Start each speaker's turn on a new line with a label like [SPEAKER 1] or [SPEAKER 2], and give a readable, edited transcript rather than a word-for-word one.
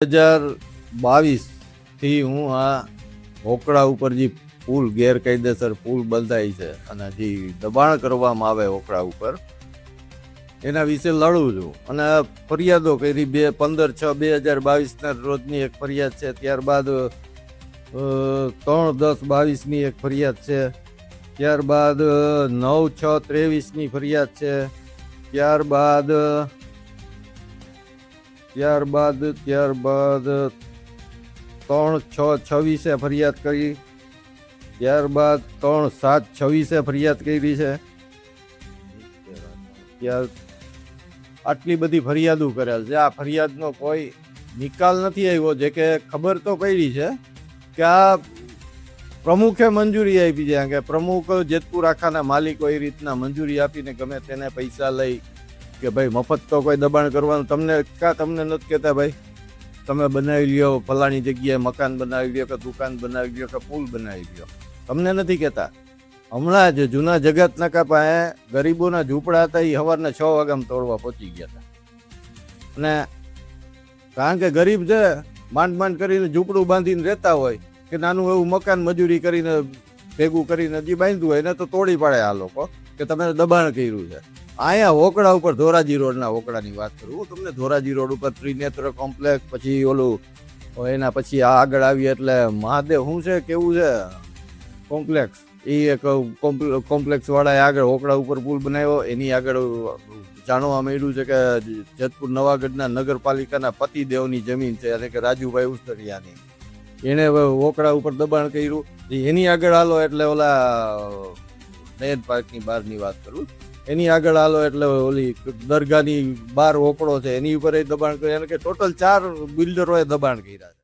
[SPEAKER 1] 2022 થી હું આ હોકળા ઉપર જે પુલ ગેરકાયદેસર પુલ બંધાય છે અને જે દબાણ કરવામાં આવે હોકળા ઉપર એના વિશે લડું છું અને ફરિયાદો કરી 15/6/2022 રોજની એક ફરિયાદ છે, ત્યારબાદ 3/10/22ની એક ફરિયાદ છે, ત્યારબાદ 9/6/23ની ફરિયાદ છે, ત્યારબાદ 3/6/26 ફરિયાદ કરી, ત્યારબાદ 3/7/26 ફરિયાદ કરી છે. આટલી બધી ફરિયાદો કરેલ છે. આ ફરિયાદનો કોઈ નિકાલ નથી આવ્યો. જે કે ખબર તો પડી છે કે આ પ્રમુખે મંજૂરી આપી છે કે પ્રમુખ જેતપુર આખાના માલિકો એ રીતના મંજૂરી આપીને ગમે તેને પૈસા લઈ કે ભાઈ મફત તો કોઈ દબાણ કરવાનું તમને નથી કહેતા ભાઈ તમે બનાવી લ્યો, ફલાણી જગ્યાએ મકાન બનાવી લ્યો કે દુકાન બનાવી લ્યો કે પુલ બનાવી લ્યો, તમને નથી કહેતા. હમણાં જ જૂના જગત નાકા પાસે ગરીબોના ઝૂંપડા હતા, એ સવારના 6 વાગ્યામાં તોડવા પહોંચી ગયા હતા. અને કારણ કે ગરીબ છે, માંડ કરીને ઝૂંપડું બાંધીને રહેતા હોય કે નાનું એવું મકાન મજૂરી કરીને ભેગું કરીને જે બાંધ્યું હોય એને તો તોડી પાડે આ લોકો કે તમે દબાણ કર્યું છે. અહીંયા હોકળા ઉપર ધોરાજી રોડના હોકળાની વાત કરું હું તમને. ધોરાજી રોડ ઉપર ત્રિનેત્ર કોમ્પ્લેક્સ, પછી ઓલું એના પછી આ આગળ આવી એટલે મહાદેવ શું છે કેવું છે કોમ્પ્લેક્સ, એ એક કોમ્પ્લેક્સ વાળાએ આગળ હોકળા ઉપર પુલ બનાવ્યો. એની આગળ જાણવા મળ્યું છે કે જેતપુર નવાગઢના નગરપાલિકાના પતિદેવની જમીન છે એટલે કે રાજુભાઈ ઉસ્તરિયાની, એને હોકળા ઉપર દબાણ કર્યું. એની આગળ હાલો એટલે ઓલા નયન પાર્કની બહારની વાત કરું, એની આગળ હાલો એટલે ઓલી દરગાહની બહાર હોકળો છે એની ઉપર દબાણ કર્યું. એટલે કે ટોટલ 4 બિલ્ડરોએ દબાણ કર્યા છે.